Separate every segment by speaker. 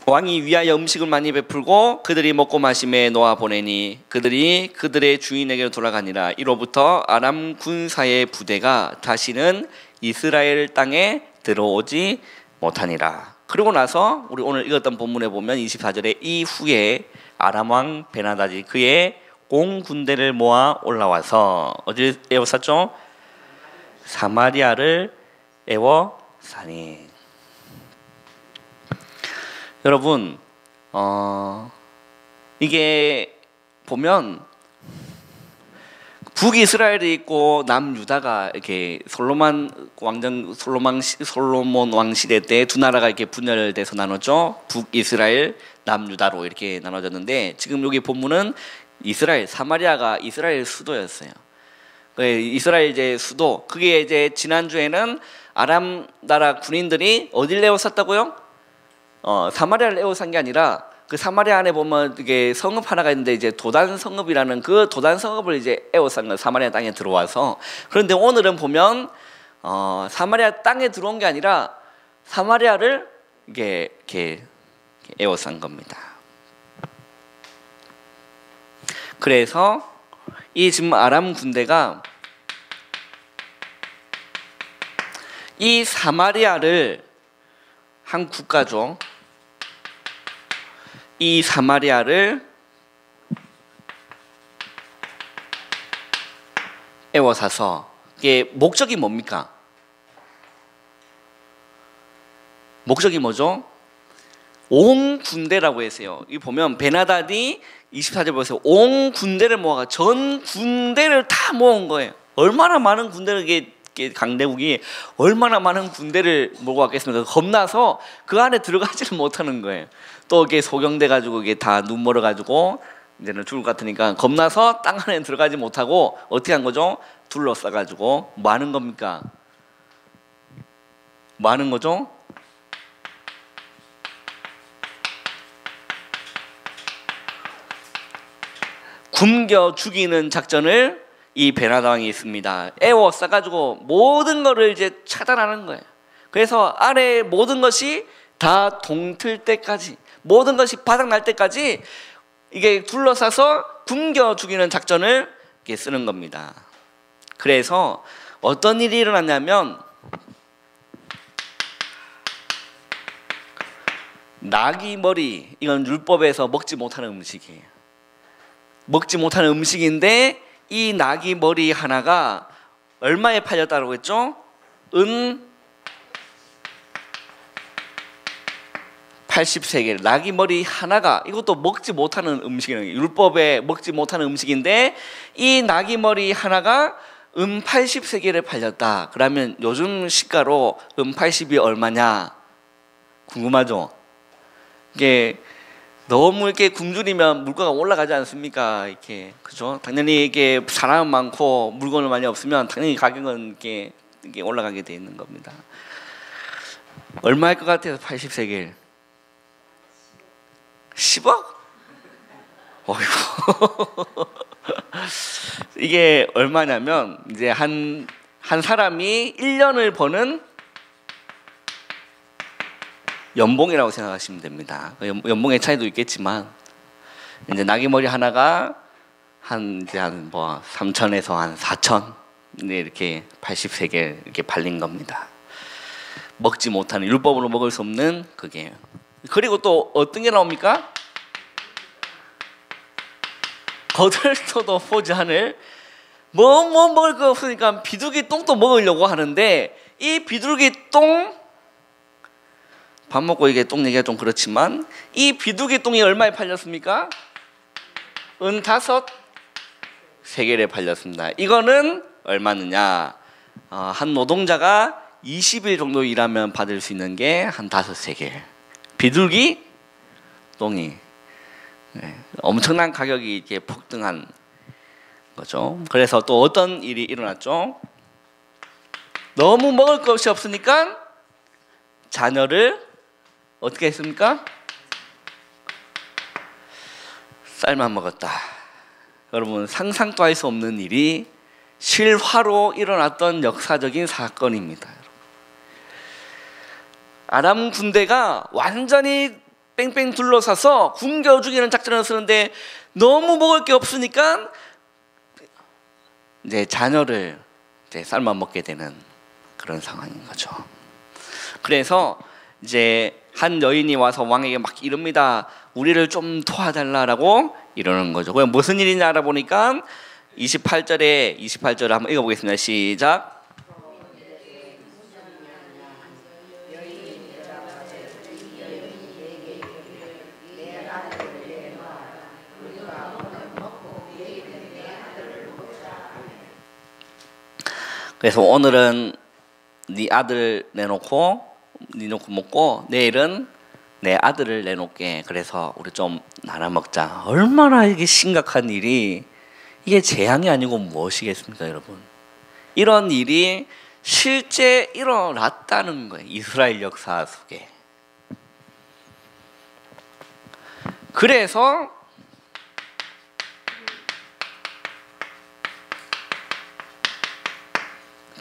Speaker 1: 왕이 위하여 음식을 많이 베풀고 그들이 먹고 마심에 놓아 보내니 그들이 그들의 주인에게로 돌아가니라. 이로부터 아람 군사의 부대가 다시는 이스라엘 땅에 들어오지 못하니라. 그리고 나서 우리 오늘 읽었던 본문에 보면 24절에 이후에 아람 왕 베나다디 그의 온 군대를 모아 올라와서 어디를 에워쌌죠? 사마리아를 에워싸니. 여러분, 이게 보면 북이스라엘이 있고 남유다가 이렇게 솔로몬 왕 시대 때 두 나라가 이렇게 분열돼서 나눴죠. 북이스라엘, 남유다로 이렇게 나눠졌는데 지금 여기 본문은 이스라엘, 사마리아가 이스라엘 수도였어요. 이스라엘 이제 수도. 그게 이제 지난주에는 아람 나라 군인들이 어딜 에워쌌다고요? 사마리아를 에워싼 게 아니라 그 사마리아 안에 보면 이게 성읍 하나가 있는데 이제 도단 성읍이라는 그 도단 성읍을 이제 에워싼 거예요. 사마리아 땅에 들어와서. 그런데 오늘은 보면 사마리아 땅에 들어온 게 아니라 사마리아를 이렇게 에워싼 겁니다. 그래서 이 지금 아람 군대가 이 사마리아를 한 국가죠. 이 사마리아를 에워싸서 이게 목적이 뭡니까? 목적이 뭐죠? 온 군대라고 했어요. 이 보면 베나다디 24절 보세요. 온 군대를 모아가 전 군대를 다 모은 거예요. 얼마나 많은 군대를 이게 강대국이 얼마나 많은 군대를 몰고 왔겠습니까? 겁나서 그 안에 들어가지를 못하는 거예요. 또 이게 소경돼 가지고 이게 다 눈 멀어 가지고 이제는 죽을 것 같으니까 겁나서 땅 안에 들어가지 못하고 어떻게 한 거죠? 둘러싸 가지고 뭐 하는 겁니까? 뭐 하는 거죠? 굶겨 죽이는 작전을 이 베나다 왕이 있습니다. 에워싸 가지고 모든 거를 이제 차단하는 거예요. 그래서 아래 모든 것이 다 동틀 때까지, 모든 것이 바닥 날 때까지 이게 둘러싸서 굶겨 죽이는 작전을 이렇게 쓰는 겁니다. 그래서 어떤 일이 일어났냐면 나귀 머리, 이건 율법에서 먹지 못하는 음식이에요. 먹지 못하는 음식인데 이 나귀 머리 하나가 얼마에 팔렸다고 했죠? 은 80세겔. 나귀 머리 하나가, 이것도 먹지 못하는 음식이에요. 율법에 먹지 못하는 음식인데 이 나귀 머리 하나가 은 80세겔에 팔렸다. 그러면 요즘 시가로 은 80이 얼마냐? 궁금하죠? 이게 너무 이렇게 굶주리면 물가가 올라가지 않습니까? 이렇게, 그죠? 당연히 이게 사람 많고 물건을 많이 없으면 당연히 가격은 이렇게 올라가게 돼 있는 겁니다. 얼마일 것 같아요? 80세겔. 10억? 어이구. 이게 얼마냐면 이제 한 사람이 1년을 버는 연봉이라고 생각하시면 됩니다. 연봉의 차이도 있겠지만 이제 나귀 머리 하나가 한 3천에서 한 4천 이렇게 80세겔 이렇게 팔린 겁니다. 먹지 못하는, 율법으로 먹을 수 없는 그게. 그리고 또 어떤 게 나옵니까? 거들떠도 보지 않을 뭐 먹을 거 없으니까 비둘기 똥도 먹으려고 하는데 이 비둘기 똥, 밥 먹고 이게 똥 얘기가 좀 그렇지만 이 비둘기 똥이 얼마에 팔렸습니까? 은 5세겔에 팔렸습니다. 이거는 얼마느냐? 한 노동자가 20일 정도 일하면 받을 수 있는 게 한 5세겔. 비둘기 똥이 엄청난 가격이 이렇게 폭등한 거죠. 그래서 또 어떤 일이 일어났죠? 너무 먹을 것이 없으니까 자녀를 어떻게 했습니까? 쌀만 먹었다. 여러분, 상상도 할 수 없는 일이 실화로 일어났던 역사적인 사건입니다. 아람 군대가 완전히 뺑뺑 둘러싸서 굶겨 죽이는 작전을 쓰는데 너무 먹을 게 없으니까 이제 자녀를 이제 삶아 먹게 되는 그런 상황인 거죠. 그래서 이제 한 여인이 와서 왕에게 막 이릅니다. 우리를 좀 도와달라라고 이러는 거죠. 그럼 무슨 일이냐 알아보니까 28절을 한번 읽어보겠습니다. 시작. 그래서 오늘은 네 아들 내놓고 네 놓고 먹고 내일은 내 아들을 내놓게. 그래서 우리 좀 나눠 먹자. 얼마나 이게 심각한 일이, 이게 재앙이 아니고 무엇이겠습니까, 여러분? 이런 일이 실제 일어났다는 거예요, 이스라엘 역사 속에. 그래서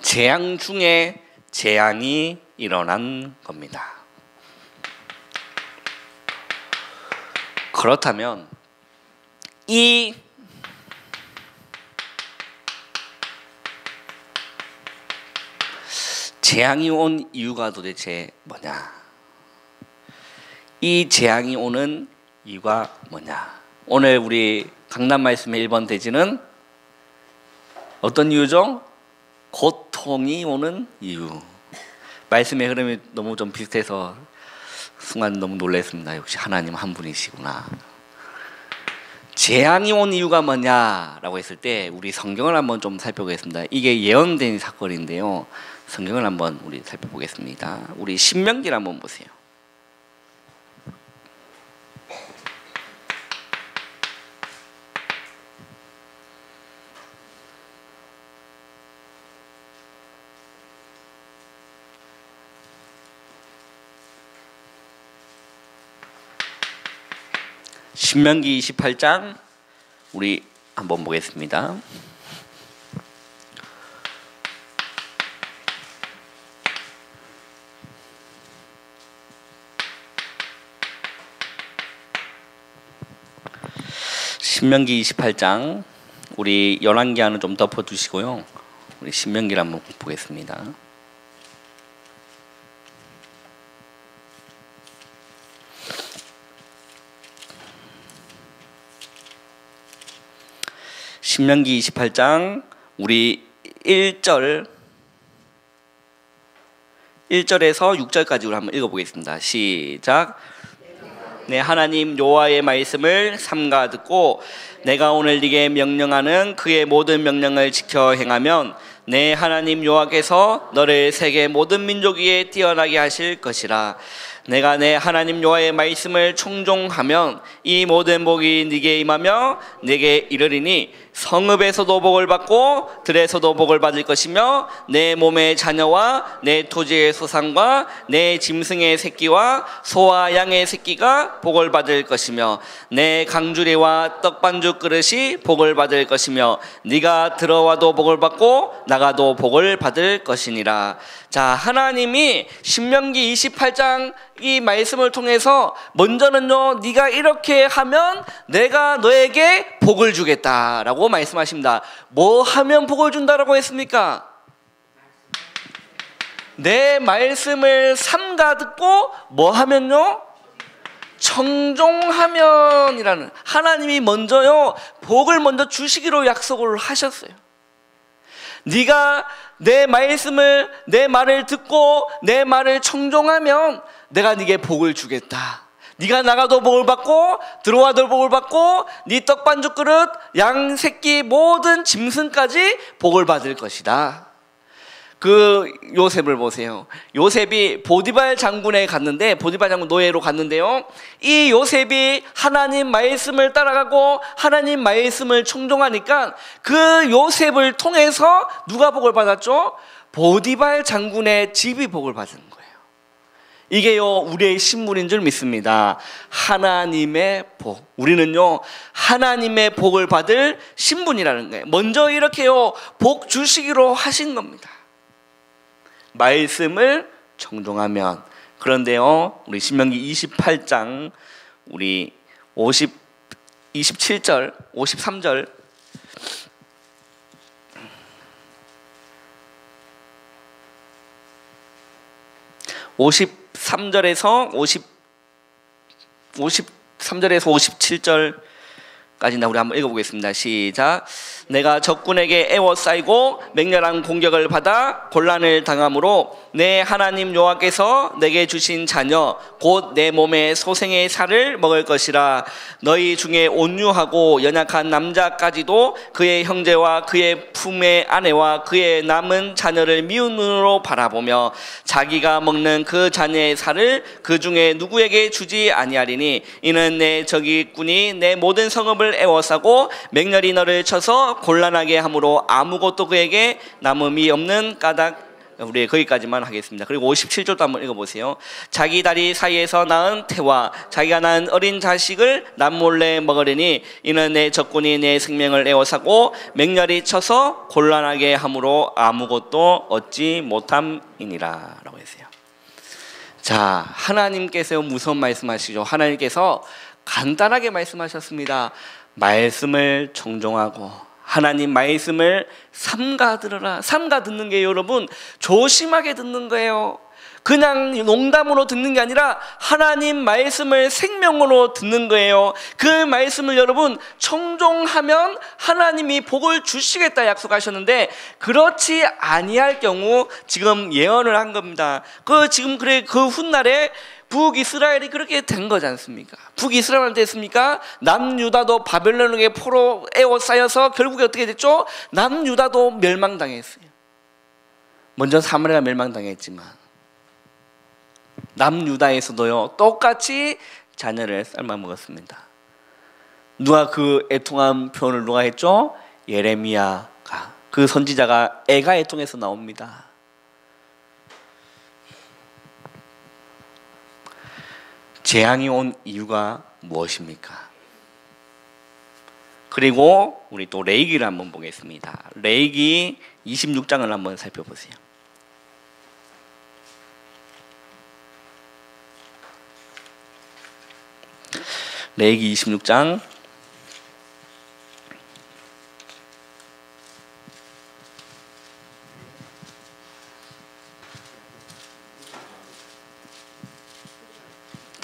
Speaker 1: 재앙 중에 재앙이 일어난 겁니다. 그렇다면 이 재앙이 온 이유가 도대체 뭐냐? 이 재앙이 오는 이유가 뭐냐? 오늘 우리 강단 말씀의 1번 대지는 어떤 이유죠? 고통이 오는 이유. 말씀의 흐름이 너무 좀 비슷해서 순간 너무 놀랐습니다. 역시 하나님 한 분이시구나. 재앙이 온 이유가 뭐냐라고 했을 때 우리 성경을 한번 좀 살펴보겠습니다. 이게 예언된 사건인데요. 성경을 한번 우리 살펴보겠습니다. 우리 신명기를 한번 보세요. 신명기 28장 우리 한번 보겠습니다. 신명기 28장 우리 열왕기하는 좀 덮어두시고요. 우리 신명기를 한번 보겠습니다. 신명기 28장 우리 1절에서 6절까지 우리 한번 읽어보겠습니다. 시작. 내 하나님 여호와의 말씀을 삼가 듣고 내가 오늘 네게 명령하는 그의 모든 명령을 지켜 행하면 내 하나님 여호와께서 너를 세계 모든 민족 위에 뛰어나게 하실 것이라. 내가 내 하나님 여호와의 말씀을 청종하면 이 모든 복이 네게 임하며 네게 이르리니 성읍에서도 복을 받고 들에서도 복을 받을 것이며 내 몸의 자녀와 내 토지의 소산과 내 짐승의 새끼와 소와 양의 새끼가 복을 받을 것이며 내 강주리와 떡반죽 그릇이 복을 받을 것이며 네가 들어와도 복을 받고 나가도 복을 받을 것이니라. 자, 하나님이 신명기 28장 이 말씀을 통해서 먼저는요, 네가 이렇게 하면 내가 너에게 복을 주겠다라고 말씀하십니다. 뭐 하면 복을 준다라고 했습니까? 내 말씀을 삼가 듣고 뭐 하면요? 청종하면이라는, 하나님이 먼저요 복을 먼저 주시기로 약속을 하셨어요. 네가 내 말을 듣고 내 말을 청종하면 내가 네게 복을 주겠다. 네가 나가도 복을 받고 들어와도 복을 받고 네 떡반죽 그릇, 양 새끼 모든 짐승까지 복을 받을 것이다. 그 요셉을 보세요. 요셉이 보디발 장군에 갔는데, 보디발 장군 노예로 갔는데요, 이 요셉이 하나님 말씀을 따라가고 하나님 말씀을 청종하니까 그 요셉을 통해서 누가 복을 받았죠? 보디발 장군의 집이 복을 받은 거예요. 이게요 우리의 신분인 줄 믿습니다. 하나님의 복. 우리는요 하나님의 복을 받을 신분이라는 거예요. 먼저 이렇게요 복 주시기로 하신 겁니다. 말씀을 청종하면 그런데요, 우리 신명기 28장 우리 27절, 53절 53절에서 57절까지 우리 한번 읽어보겠습니다. 시작. 내가 적군에게 에워싸이고 맹렬한 공격을 받아 곤란을 당함으로 내 하나님 여호와께서 내게 주신 자녀 곧 내 몸의 소생의 살을 먹을 것이라. 너희 중에 온유하고 연약한 남자까지도 그의 형제와 그의 품의 아내와 그의 남은 자녀를 미운 눈으로 바라보며 자기가 먹는 그 자녀의 살을 그 중에 누구에게 주지 아니하리니 이는 내 적군이 내 모든 성읍을 에워싸고 맹렬히 너를 쳐서 곤란하게 함으로 아무것도 그에게 남음이 없는 까닭. 우리 거기까지만 하겠습니다. 그리고 57절도 한번 읽어보세요. 자기 다리 사이에서 낳은 태와 자기가 낳은 어린 자식을 남몰래 먹으려니 이는 내 적군이 내 생명을 에워싸고 맹렬히 쳐서 곤란하게 함으로 아무것도 얻지 못함이니라 라고 했어요. 자, 하나님께서 무슨 말씀하시죠? 하나님께서 간단하게 말씀하셨습니다. 말씀을 청종하고 하나님 말씀을 삼가 들으라. 삼가 듣는 게 여러분 조심하게 듣는 거예요. 그냥 농담으로 듣는 게 아니라 하나님 말씀을 생명으로 듣는 거예요. 그 말씀을 여러분 청종하면 하나님이 복을 주시겠다 약속하셨는데 그렇지 아니할 경우 지금 예언을 한 겁니다. 지금 그래 그 훗날에 북이스라엘이 그렇게 된 거지 않습니까? 북이스라엘은 됐습니까? 남유다도 바벨론에게 포로 에워싸여서 결국에 어떻게 됐죠? 남유다도 멸망당했어요. 먼저 사마리아가 멸망당했지만 남유다에서도요 똑같이 자녀를 삶아 먹었습니다. 누가 그 애통한 표현을 누가 했죠? 예레미야가, 그 선지자가 애가 애통해서 나옵니다. 재앙이 온 이유가 무엇입니까? 그리고 우리 또 레위기를 한번 보겠습니다. 레위기 26장을 한번 살펴보세요. 레위기 26장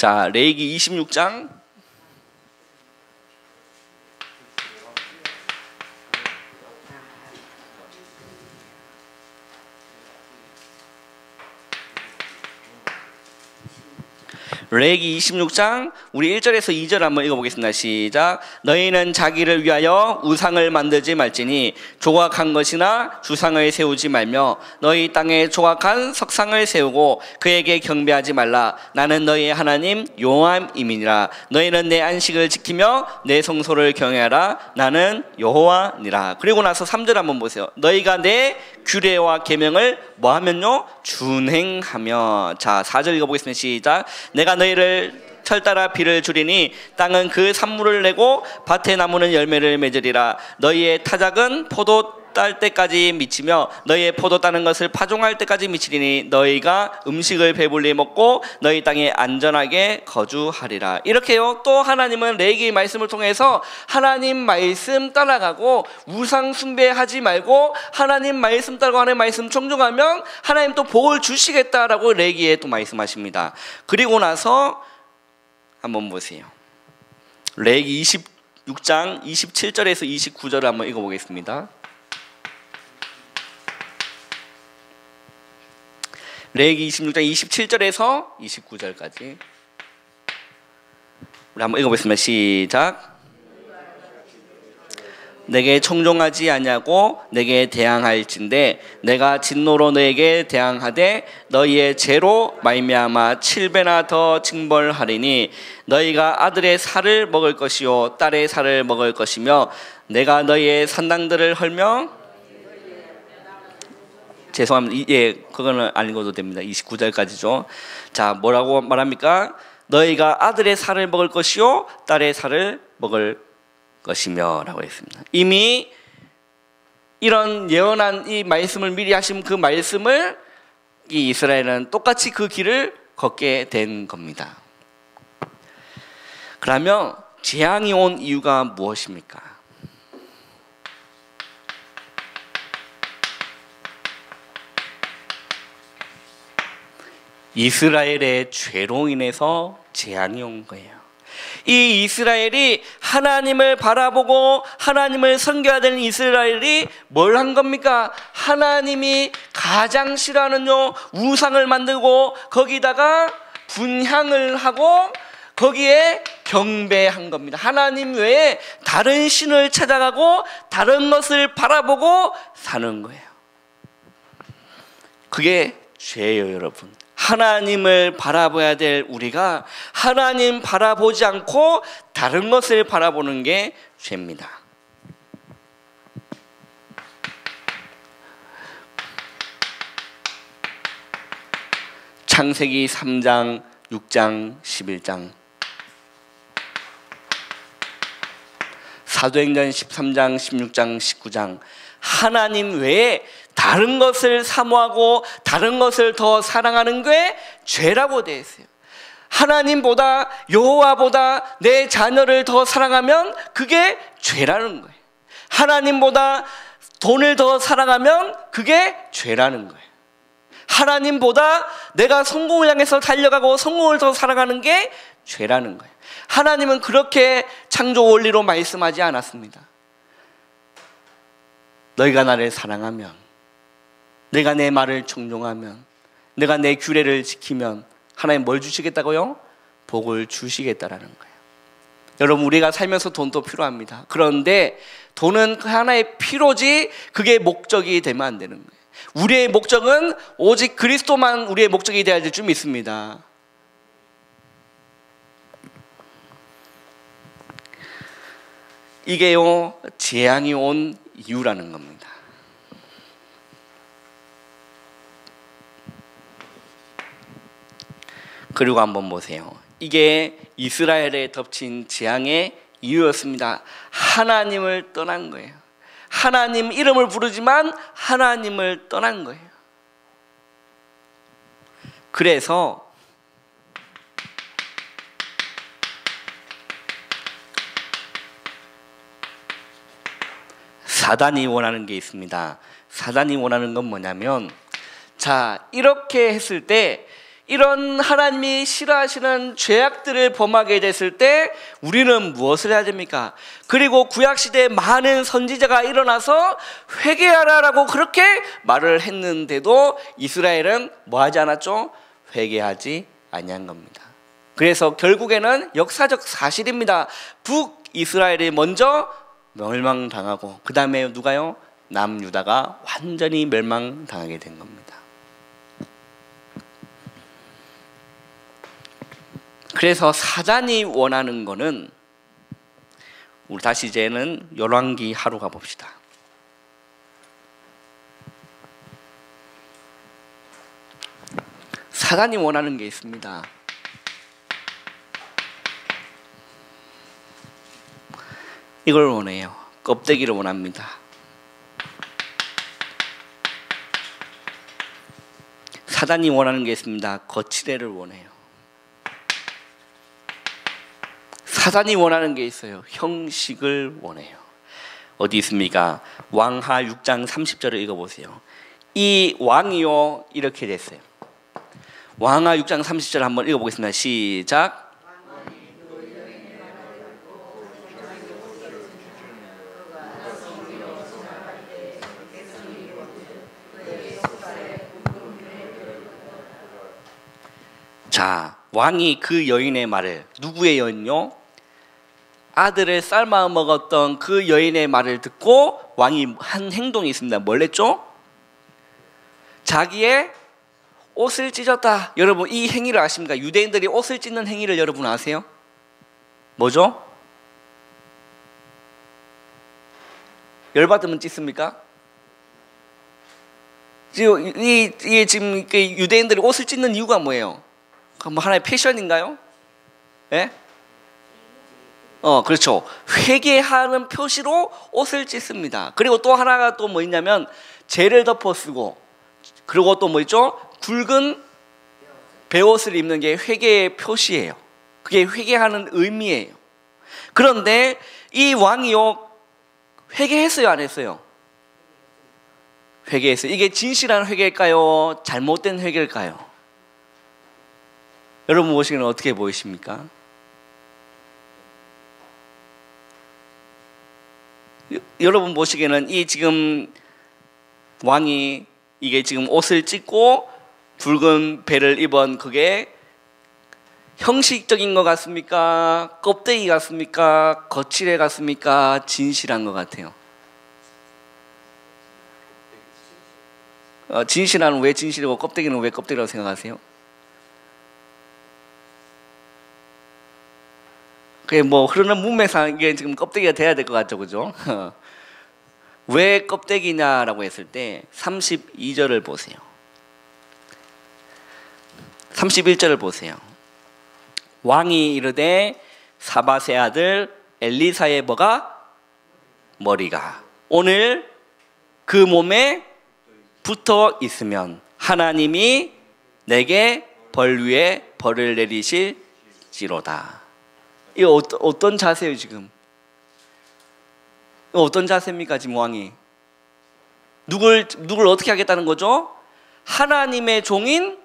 Speaker 1: 자, 레위기 26장 레위기 26장 우리 1절에서 2절 한번 읽어보겠습니다. 시작. 너희는 자기를 위하여 우상을 만들지 말지니 조각한 것이나 주상을 세우지 말며 너희 땅에 조각한 석상을 세우고 그에게 경배하지 말라. 나는 너희의 하나님 여호와임이니라. 너희는 내 안식을 지키며 내 성소를 경외하라. 나는 여호와니라. 그리고 나서 3절 한번 보세요. 너희가 내 규례와 계명을 뭐하면요? 준행하며. 자, 4절 읽어보겠습니다. 시작. 내가 너희를 철따라 비를 주리니 땅은 그 산물을 내고 밭의 나무는 열매를 맺으리라. 너희의 타작은 포도 딸 때까지 미치며 너희의 포도 따는 것을 파종할 때까지 미치리니 너희가 음식을 배불리 먹고 너희 땅에 안전하게 거주하리라. 이렇게요. 또 하나님은 레위기 말씀을 통해서 하나님 말씀 따라가고 우상 숭배하지 말고 하나님 말씀 따라가고 하나님 말씀 청종하면 하나님 또 복을 주시겠다라고 레위기에 또 말씀하십니다. 그리고 나서 한번 보세요. 레위기 26장 27절에서 29절을 한번 읽어보겠습니다. 레위기 26장 27절에서 29절까지 우리 한번 읽어보겠습니다. 시작. 내게 청종하지 아니하고 내게 대항할진대 내가 진노로 너에게 대항하되 너희의 죄로 말미암아 7배나 더 징벌하리니 너희가 아들의 살을 먹을 것이요 딸의 살을 먹을 것이며 내가 너희의 산당들을 헐며 죄송합니다. 예, 그거는 안 읽어도 됩니다. 29절까지죠. 자, 뭐라고 말합니까? 너희가 아들의 살을 먹을 것이요 딸의 살을 먹을 것이며 라고 했습니다. 이미 이런 예언한 이 말씀을 미리 하신 그 말씀을 이 이스라엘은 똑같이 그 길을 걷게 된 겁니다. 그러면 재앙이 온 이유가 무엇입니까? 이스라엘의 죄로 인해서 재앙이 온 거예요. 이 이스라엘이 하나님을 바라보고 하나님을 섬겨야 되는 이스라엘이 뭘 한 겁니까? 하나님이 가장 싫어하는 우상을 만들고 거기다가 분향을 하고 거기에 경배한 겁니다. 하나님 외에 다른 신을 찾아가고 다른 것을 바라보고 사는 거예요. 그게 죄예요, 여러분. 하나님을 바라봐야 될 우리가 하나님 바라보지 않고 다른 것을 바라보는 게 죄입니다. 창세기 3장, 6장, 11장, 사도행전 13장, 16장, 19장, 하나님 외에 다른 것을 사모하고 다른 것을 더 사랑하는 게 죄라고 되어 있어요. 하나님보다 여호와보다 내 자녀를 더 사랑하면 그게 죄라는 거예요. 하나님보다 돈을 더 사랑하면 그게 죄라는 거예요. 하나님보다 내가 성공을 향해서 달려가고 성공을 더 사랑하는 게 죄라는 거예요. 하나님은 그렇게 창조 원리로 말씀하지 않았습니다. 너희가 나를 사랑하면, 내가 내 말을 청종하면, 내가 내 규례를 지키면 하나님 뭘 주시겠다고요? 복을 주시겠다라는 거예요. 여러분, 우리가 살면서 돈도 필요합니다. 그런데 돈은 하나의 필요지 그게 목적이 되면 안 되는 거예요. 우리의 목적은 오직 그리스도만 우리의 목적이 되어야 될 줄 믿습니다. 이게요, 재앙이 온 이유라는 겁니다. 그리고 한번 보세요. 이게 이스라엘에 덮친 재앙의 이유였습니다. 하나님을 떠난 거예요. 하나님 이름을 부르지만 하나님을 떠난 거예요. 그래서 사단이 원하는 게 있습니다. 사단이 원하는 건 뭐냐면, 자, 이렇게 했을 때, 이런 하나님이 싫어하시는 죄악들을 범하게 됐을 때 우리는 무엇을 해야 됩니까? 그리고 구약시대에 많은 선지자가 일어나서 회개하라라고 그렇게 말을 했는데도 이스라엘은 뭐 하지 않았죠? 회개하지 아니한 겁니다. 그래서 결국에는 역사적 사실입니다. 북이스라엘이 먼저 멸망당하고 그 다음에 누가요? 남유다가 완전히 멸망당하게 된 겁니다. 그래서 사단이 원하는 거는, 우리 다시 이제는 열왕기 하루 가봅시다. 사단이 원하는 게 있습니다. 이걸 원해요. 껍데기를 원합니다. 사단이 원하는 게 있습니다. 거치대를 원해요. 사단이 원하는 게 있어요. 형식을 원해요. 어디 있습니까? 왕하 6장 30절을 읽어보세요. 이 왕이요 이렇게 됐어요. 왕하 6장 30절 한번 읽어보겠습니다. 시작. 자, 왕이 그 여인의 말을, 누구의 여인요? 아들을 삶아 먹었던 그 여인의 말을 듣고 왕이 한 행동이 있습니다. 뭘 했죠? 자기의 옷을 찢었다. 여러분, 이 행위를 아십니까? 유대인들이 옷을 찢는 행위를 여러분 아세요? 뭐죠? 열받으면 찢습니까? 지금 유대인들이 옷을 찢는 이유가 뭐예요? 뭐 하나의 패션인가요? 예? 그렇죠. 회개하는 표시로 옷을 찢습니다. 그리고 또 하나가 또 뭐 있냐면, 죄를 덮어 쓰고, 그리고 또 뭐 있죠? 굵은 베옷을 입는 게 회개의 표시예요. 그게 회개하는 의미예요. 그런데 이 왕이요, 회개했어요, 안 했어요? 회개했어요. 이게 진실한 회개일까요? 잘못된 회개일까요? 여러분 보시기에는 어떻게 보이십니까? 여러분 보시기에는 이 지금 왕이 이게 지금 옷을 찢고 붉은 베를 입은 그게 형식적인 것 같습니까? 껍데기 같습니까? 거칠애 같습니까? 진실한 것 같아요. 진실한 왜 진실이고 껍데기는 왜 껍데기라고 생각하세요? 그게 뭐 흐르는 문맥상 이게 지금 껍데기가 돼야 될 것 같죠, 그죠? 왜 껍데기냐라고 했을 때 32절을 보세요. 31절을 보세요. 왕이 이르되 사밧의 아들 엘리사의 뭐가? 머리가 오늘 그 몸에 붙어 있으면 하나님이 내게 벌 위에 벌을 내리실지로다. 이거 어떤 자세예요 지금? 이거 어떤 자세입니까 지금 왕이? 누굴 어떻게 하겠다는 거죠? 하나님의 종인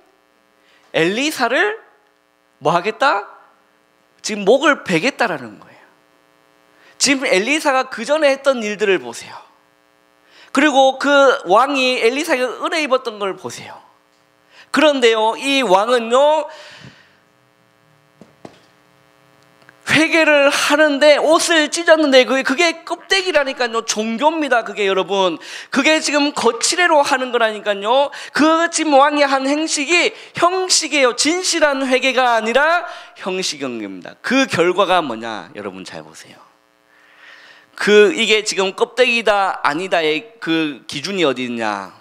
Speaker 1: 엘리사를 뭐 하겠다? 지금 목을 베겠다라는 거예요. 지금 엘리사가 그 전에 했던 일들을 보세요. 그리고 그 왕이 엘리사가 은혜 입었던 걸 보세요. 그런데요, 이 왕은요, 회개를 하는데 옷을 찢었는데 그게 껍데기라니까요. 종교입니다. 그게 여러분. 그게 지금 거칠애로 하는 거라니까요. 그 지금 왕이 한 행식이 형식이에요. 진실한 회개가 아니라 형식입니다. 그 결과가 뭐냐? 여러분 잘 보세요. 이게 지금 껍데기다 아니다의 그 기준이 어디 있냐?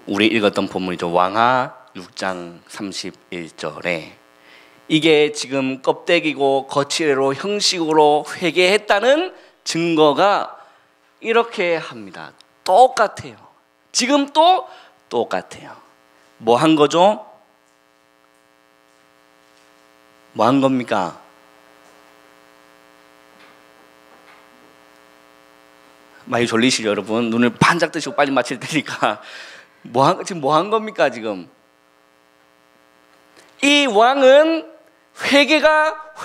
Speaker 1: 우리 읽었던 본문이죠. 왕하 6장 31절에 이게 지금 껍데기고 거칠애로 형식으로 회개했다는 증거가 이렇게 합니다. 똑같아요. 지금 또 똑같아요. 뭐 한 거죠? 뭐 한 겁니까? 많이 졸리시죠 여러분? 눈을 반짝 뜨시고 빨리 마칠 테니까 지금 뭐 한 겁니까 지금? 이 왕은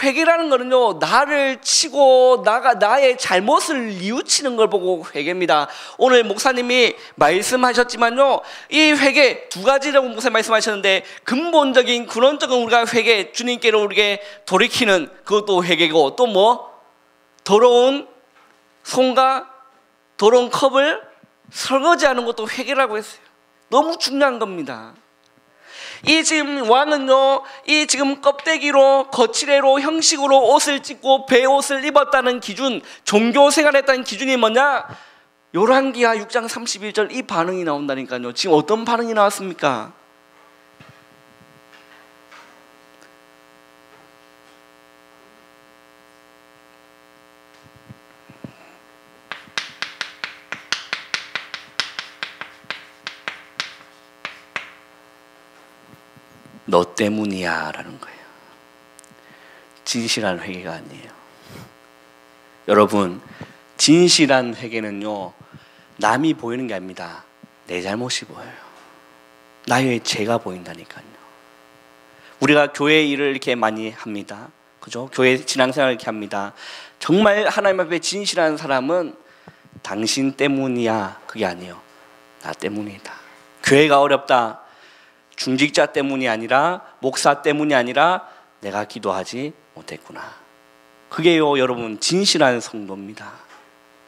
Speaker 1: 회개라는 거는요, 나를 치고 나의 잘못을 뉘우치는 걸 보고 회개입니다. 오늘 목사님이 말씀하셨지만요, 이 회개 두 가지라고 목사님 말씀하셨는데, 근본적인 근원적인 우리가 회개, 주님께로 우리에게 돌이키는 그것도 회개고, 또 뭐? 더러운 손과 더러운 컵을 설거지하는 것도 회개라고 했어요. 너무 중요한 겁니다. 이 지금 왕은요, 이 지금 껍데기로 거칠애로 형식으로 옷을 찢고 베옷을 입었다는 기준, 종교 생활했다는 기준이 뭐냐? 열왕기하 6장 31절 이 반응이 나온다니까요. 지금 어떤 반응이 나왔습니까? 너 때문이야 라는 거예요. 진실한 회개가 아니에요. 여러분, 진실한 회개는요, 남이 보이는 게 아닙니다. 내 잘못이 보여요. 나의 죄가 보인다니까요. 우리가 교회 일을 이렇게 많이 합니다. 그죠? 교회 신앙생활을 이렇게 합니다. 정말 하나님 앞에 진실한 사람은 당신 때문이야 그게 아니에요. 나 때문이다. 교회가 어렵다. 중직자 때문이 아니라, 목사 때문이 아니라 내가 기도하지 못했구나. 그게요 여러분 진실한 성도입니다.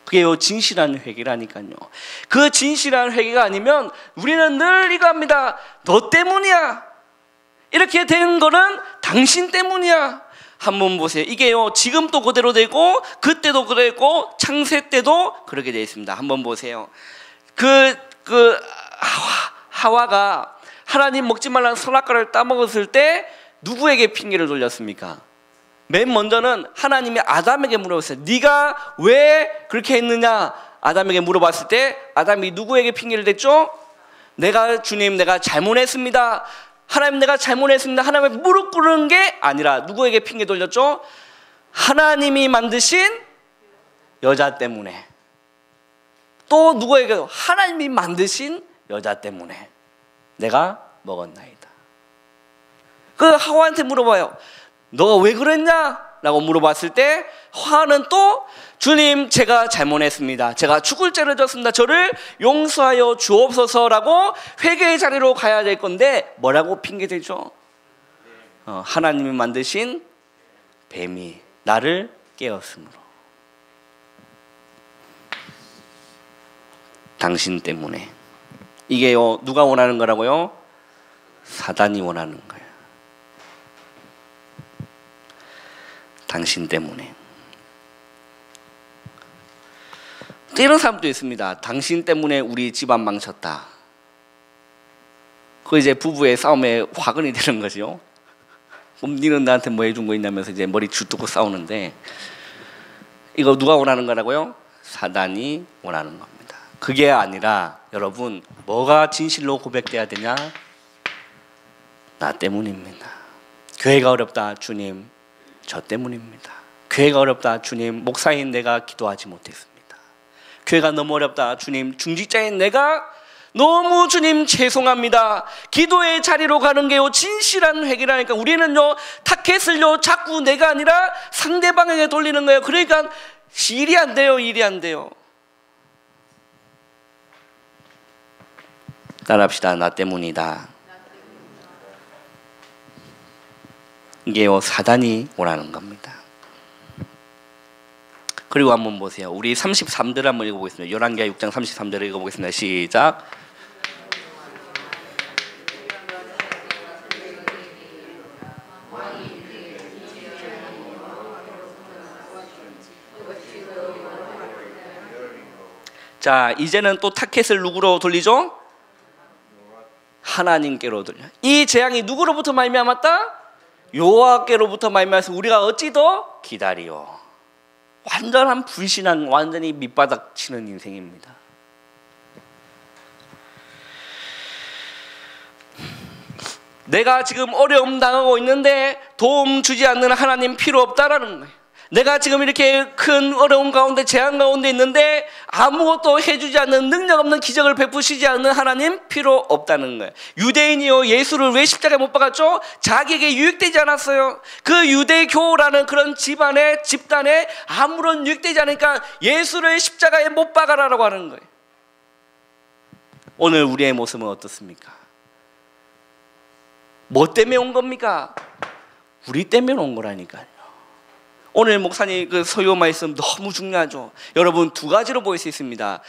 Speaker 1: 그게요 진실한 회개라니까요. 그 진실한 회개가 아니면 우리는 늘 이거 합니다. 너 때문이야. 이렇게 된 거는 당신 때문이야. 한번 보세요. 이게요 지금도 그대로 되고 그때도 그랬고 창세 때도 그렇게 되어 있습니다. 한번 보세요. 하와가 하나님 먹지 말라는 선악과를 따먹었을 때 누구에게 핑계를 돌렸습니까? 맨 먼저는 하나님이 아담에게 물어봤어요. 네가 왜 그렇게 했느냐? 아담에게 물어봤을 때 아담이 누구에게 핑계를 댔죠? 주님 내가 잘못했습니다. 하나님 내가 잘못했습니다. 하나님의 무릎 꿇은 게 아니라 누구에게 핑계 돌렸죠? 하나님이 만드신 여자 때문에. 또 누구에게? 하나님이 만드신 여자 때문에 내가 먹었나이다. 그 하와한테 물어봐요. 너가 왜 그랬냐? 라고 물어봤을 때 하와는 또 주님 제가 잘못했습니다. 제가 죽을 죄를 졌습니다. 저를 용서하여 주옵소서라고 회개의 자리로 가야 될 건데 뭐라고 핑계대죠? 하나님이 만드신 뱀이 나를 깨었으므로. 당신 때문에. 이게요 누가 원하는 거라고요? 사단이 원하는 거예요. 당신 때문에. 또 이런 사람도 있습니다. 당신 때문에 우리 집안 망쳤다. 그 이제 부부의 싸움에 화근이 되는 거죠. 그럼 니는 나한테 뭐 해준 거 있냐면서 이제 머리 쥐뜯고 싸우는데, 이거 누가 원하는 거라고요? 사단이 원하는 겁니다. 그게 아니라 여러분 뭐가 진실로 고백돼야 되냐? 나 때문입니다. 교회가 어렵다 주님, 저 때문입니다. 교회가 어렵다 주님, 목사인 내가 기도하지 못했습니다. 교회가 너무 어렵다 주님, 중직자인 내가 너무 주님 죄송합니다. 기도의 자리로 가는 게요 진실한 회개라니까. 우리는요 타켓을요 자꾸 내가 아니라 상대방에게 돌리는 거예요. 그러니까 일이 안 돼요. 일이 안 돼요. 따라합시다. 나 때문이다. 이게요 사단이 원하는 겁니다. 그리고 한번 보세요. 우리 33절 한번 읽어보겠습니다. 열왕기하 6장 33절을 읽어보겠습니다. 시작. 자, 이제는 또 타켓을 누구로 돌리죠? 하나님께로 돌려. 이 재앙이 누구로부터 말미암았다? 여호와께로부터 말미암아서 우리가 어찌 더 기다리오. 완전한 불신앙, 완전히 밑바닥 치는 인생입니다. 내가 지금 어려움 당하고 있는데 도움 주지 않는 하나님 필요 없다라는 거예요. 내가 지금 이렇게 큰 어려움 가운데 재앙 가운데 있는데 아무것도 해주지 않는, 능력 없는 기적을 베푸시지 않는 하나님 필요 없다는 거예요. 유대인이요 예수를 왜 십자가에 못 박았죠? 자기에게 유익되지 않았어요. 그 유대교라는 그런 집단에 아무런 유익되지 않으니까 예수를 십자가에 못 박아라라고 하는 거예요. 오늘 우리의 모습은 어떻습니까? 뭐 때문에 온 겁니까? 우리 때문에 온 거라니까요. 오늘 목사님 그 소요 말씀 너무 중요하죠. 여러분 두 가지로 보일 수 있습니다.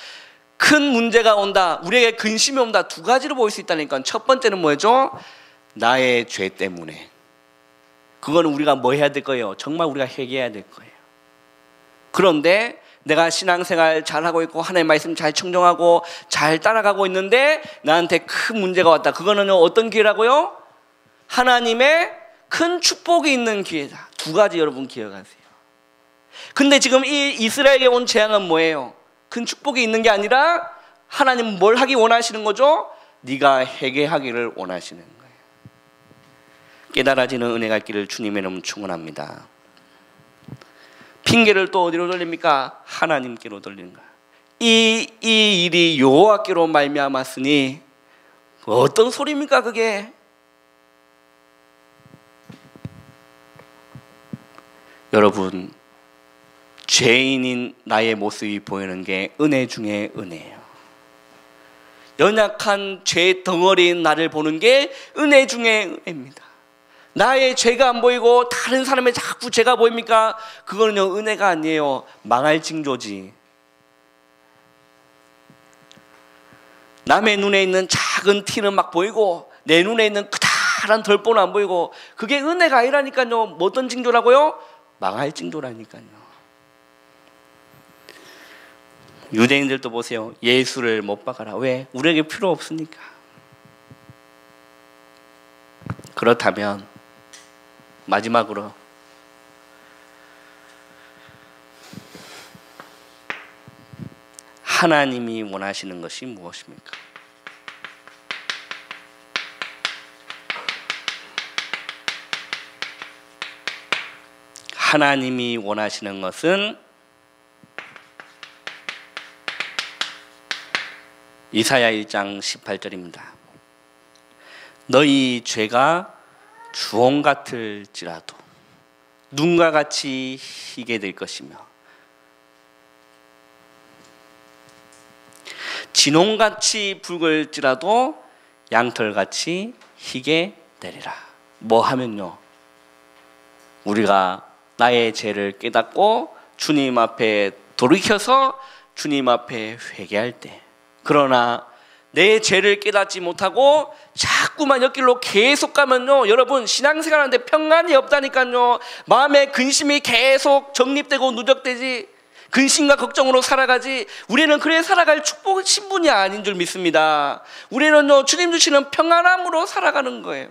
Speaker 1: 큰 문제가 온다, 우리에게 근심이 온다, 두 가지로 보일 수 있다니까. 첫 번째는 뭐죠? 나의 죄 때문에. 그거는 우리가 뭐 해야 될 거예요? 정말 우리가 회개해야 될 거예요. 그런데 내가 신앙생활 잘하고 있고 하나님의 말씀 잘 청정하고 잘 따라가고 있는데 나한테 큰 문제가 왔다. 그거는 어떤 기회라고요? 하나님의 큰 축복이 있는 기회다. 두 가지 여러분 기억하세요. 근데 지금 이 이스라엘에 온 재앙은 뭐예요? 큰 축복이 있는 게 아니라 하나님은 뭘 하기 원하시는 거죠? 네가 회개하기를 원하시는 거예요. 깨달아지는 은혜가 있기를 주님의 이름 축원합니다. 핑계를 또 어디로 돌립니까? 하나님께로 돌리는 거예요. 이 일이 여호와께로 말미암았으니 어떤 소리입니까 그게? 여러분, 죄인인 나의 모습이 보이는 게 은혜 중에 은혜예요. 연약한 죄 덩어리인 나를 보는 게 은혜 중에 은혜입니다. 나의 죄가 안 보이고 다른 사람의 자꾸 죄가 보입니까? 그거는요 은혜가 아니에요. 망할 징조지. 남의 눈에 있는 작은 티는 막 보이고 내 눈에 있는 크다란 덜보는 안 보이고, 그게 은혜가 아니라니까요. 뭐 어떤 징조라고요? 망할 징조라니까요. 유대인들도 보세요. 예수를 못 박아라. 왜? 우리에게 필요 없으니까. 그렇다면 마지막으로 하나님이 원하시는 것이 무엇입니까? 하나님이 원하시는 것은 이사야 1장 18절입니다. 너희 죄가 주홍 같을지라도 눈과 같이 희게 될 것이며 진홍같이 붉을지라도 양털같이 희게 되리라. 뭐 하면요? 우리가 나의 죄를 깨닫고 주님 앞에 돌이켜서 주님 앞에 회개할 때, 그러나 내 죄를 깨닫지 못하고 자꾸만 옆길로 계속 가면요, 여러분 신앙생활하는데 평안이 없다니까요. 마음에 근심이 계속 정립되고 누적되지, 근심과 걱정으로 살아가지. 우리는 그래 살아갈 축복 신분이 아닌 줄 믿습니다. 우리는요 주님 주시는 평안함으로 살아가는 거예요.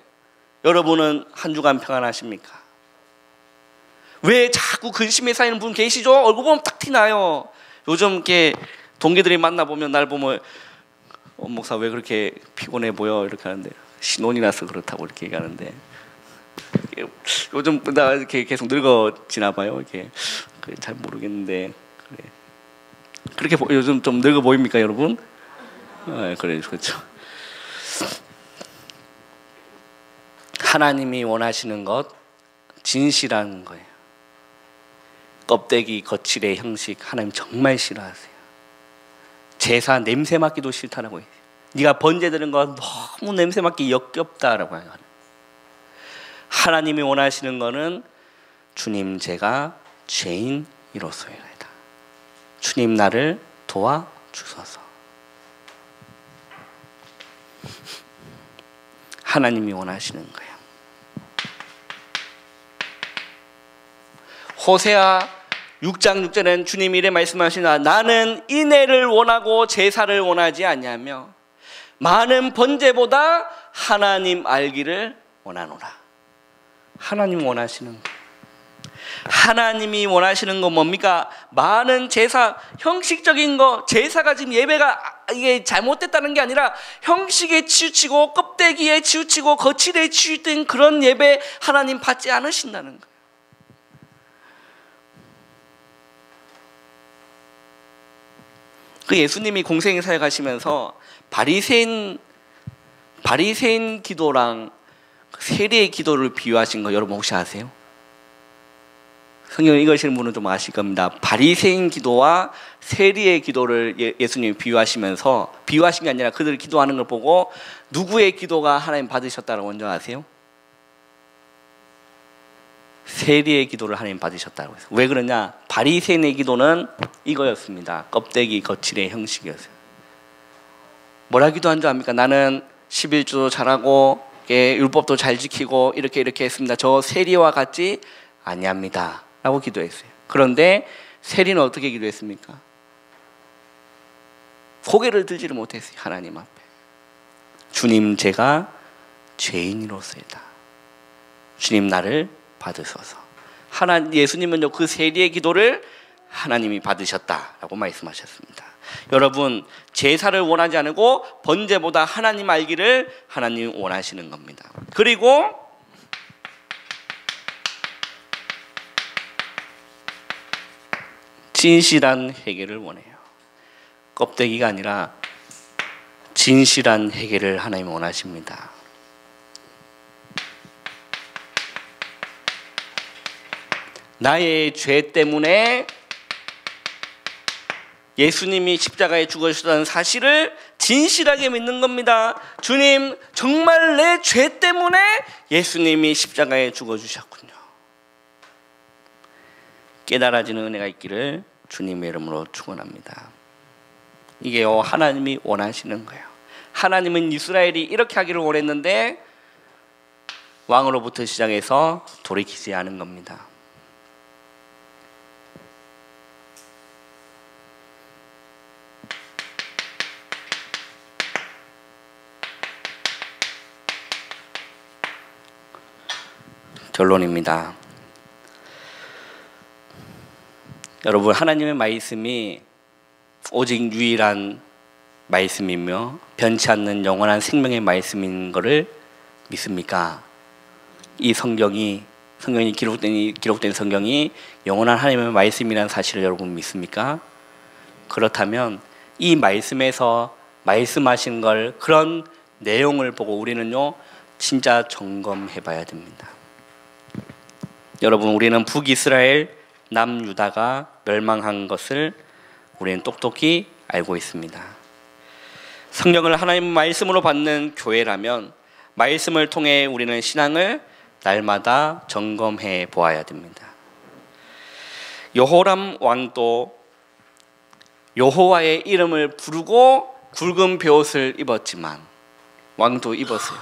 Speaker 1: 여러분은 한 주간 평안하십니까? 왜 자꾸 근심에 쌓이는 분 계시죠? 얼굴 보면 딱 티나요. 요즘 이렇게 동기들이 만나보면 날 보면 목사 왜 그렇게 피곤해 보여? 이렇게 하는데 신혼이라서 그렇다고 이렇게 얘기하는데, 요즘 나 이렇게 계속 늙어지나 봐요. 이렇게 잘 모르겠는데 그래. 그렇게 요즘 좀 늙어 보입니까, 여러분? 그래, 그렇죠. 하나님이 원하시는 것 진실한 거예요. 껍데기 거칠의 형식 하나님 정말 싫어하세요. 제사 냄새 맡기도 싫다라고 해요. 네가 번제 드는 거 너무 냄새 맡기 역겹다라고 해요. 하나님이 원하시는 거는 주님 제가 죄인이로서이다. 주님 나를 도와주소서. 하나님이 원하시는 거예요. 호세아 6장 6절에는 주님이 이래 말씀하시나 나는 인애를 원하고 제사를 원하지 아니하며 많은 번제보다 하나님 알기를 원하노라. 하나님 원하시는 거. 하나님이 원하시는 건 뭡니까? 많은 제사, 형식적인 거, 제사가 지금 예배가 이게 잘못됐다는 게 아니라 형식에 치우치고 껍데기에 치우치고 거칠에 치우친 그런 예배 하나님 받지 않으신다는 거예요. 그 예수님이 공생의 사역하시면서 바리새인 기도랑 세리의 기도를 비유하신 거 여러분 혹시 아세요? 성경 읽으시는 분은 좀 아실 겁니다. 바리새인 기도와 세리의 기도를 예수님이 비유하시면서, 비유하신 게 아니라 그들 기도하는 걸 보고 누구의 기도가 하나님 받으셨다고 먼저 아세요? 세리의 기도를 하나님 받으셨다고 했어요. 왜 그러냐? 바리새인의 기도는 이거였습니다. 껍데기 거칠의 형식이었어요. 뭐라 기도한 줄 압니까? 나는 11조도 잘하고 율법도 잘 지키고 이렇게 했습니다. 저 세리와 같지 아니합니다 라고 기도했어요. 그런데 세리는 어떻게 기도했습니까? 고개를 들지를 못했어요. 하나님 앞에. 주님 제가 죄인으로서이다. 주님 나를 받으소서. 예수님은요 그 세리의 기도를 하나님이 받으셨다라고 말씀하셨습니다. 여러분 제사를 원하지 않고 번제보다 하나님 알기를 하나님 원하시는 겁니다. 그리고 진실한 회개를 원해요. 껍데기가 아니라 진실한 회개를 하나님 원하십니다. 나의 죄 때문에 예수님이 십자가에 죽으셨다는 사실을 진실하게 믿는 겁니다. 주님 정말 내 죄 때문에 예수님이 십자가에 죽어주셨군요. 깨달아지는 은혜가 있기를 주님의 이름으로 축원합니다. 이게요 하나님이 원하시는 거예요. 하나님은 이스라엘이 이렇게 하기를 원했는데 왕으로부터 시작해서 돌이키지 않은 겁니다. 결론입니다. 여러분 하나님의 말씀이 오직 유일한 말씀이며 변치 않는 영원한 생명의 말씀인 것을 믿습니까? 이 성경이 기록된 성경이 영원한 하나님의 말씀이라는 사실을 여러분 믿습니까? 그렇다면 이 말씀에서 말씀하신 걸 그런 내용을 보고 우리는요 진짜 점검해 봐야 됩니다. 여러분, 우리는 북이스라엘 남유다가 멸망한 것을 우리는 똑똑히 알고 있습니다. 성령을 하나님 말씀으로 받는 교회라면 말씀을 통해 우리는 신앙을 날마다 점검해 보아야 됩니다. 여호람 왕도 여호와의 이름을 부르고 굵은 베옷을 입었지만 왕도 입었어요.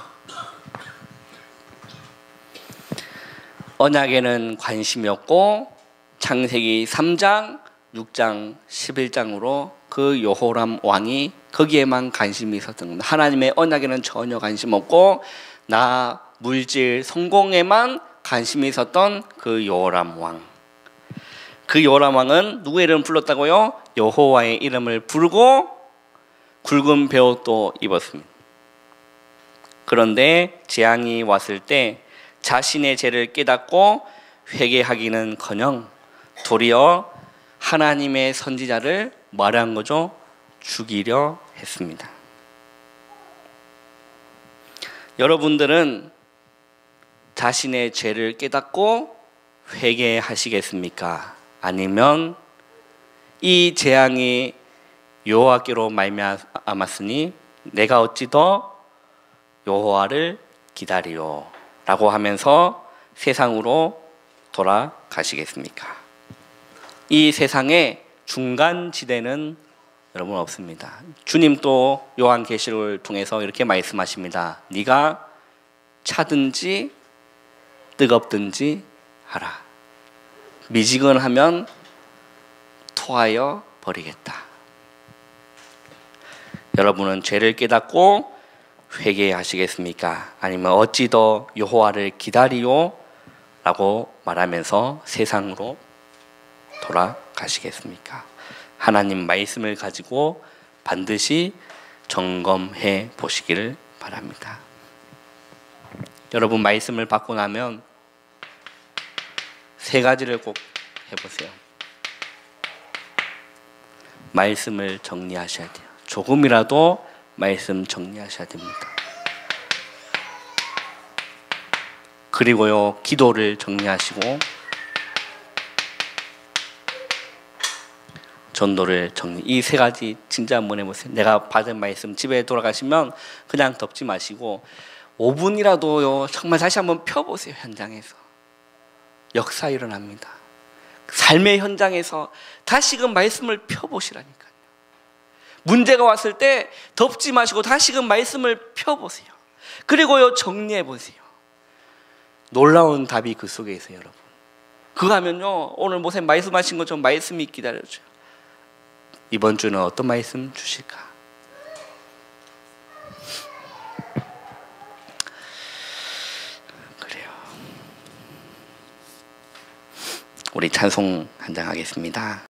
Speaker 1: 언약에는 관심이 없고 창세기 3장, 6장, 11장으로 그 여호람 왕이 거기에만 관심이 있었던 겁니다. 하나님의 언약에는 전혀 관심 없고 나 물질 성공에만 관심이 있었던 그 여호람 왕. 그 여호람 왕은 누구의 이름을 불렀다고요? 여호와의 이름을 부르고 굵은 베옷도 입었습니다. 그런데 재앙이 왔을 때 자신의 죄를 깨닫고 회개하기는커녕 도리어 하나님의 선지자를 말한 거죠? 죽이려 했습니다. 여러분들은 자신의 죄를 깨닫고 회개하시겠습니까? 아니면 이 재앙이 여호와께로 말미암았으니 내가 어찌 더 여호와를 기다리요 라고 하면서 세상으로 돌아가시겠습니까? 이 세상에 중간지대는 여러분 없습니다. 주님도 요한계시록을 통해서 이렇게 말씀하십니다. 네가 차든지 뜨겁든지 하라. 미지근하면 토하여 버리겠다. 여러분은 죄를 깨닫고 회개하시겠습니까? 아니면 어찌 더 여호와를 기다리요? 라고 말하면서 세상으로 돌아가시겠습니까? 하나님 말씀을 가지고 반드시 점검해 보시기를 바랍니다. 여러분, 말씀을 받고 나면 세 가지를 꼭 해보세요. 말씀을 정리하셔야 돼요. 조금이라도 말씀 정리하셔야 됩니다. 그리고요, 기도를 정리하시고 전도를 정리. 이 세 가지 진짜 한번 해보세요. 내가 받은 말씀 집에 돌아가시면 그냥 덮지 마시고 5분이라도요 정말 다시 한번 펴보세요. 현장에서 역사 일어납니다. 삶의 현장에서 다시금 말씀을 펴보시라니까요. 문제가 왔을 때 덮지 마시고 다시금 말씀을 펴보세요. 그리고요 정리해보세요. 놀라운 답이 그 속에 있어요. 여러분, 그거 하면요 오늘 목사님 말씀하신 것처럼 말씀이 기다려줘요. 이번 주는 어떤 말씀 주실까? 그래요. 우리 찬송 한 장 하겠습니다.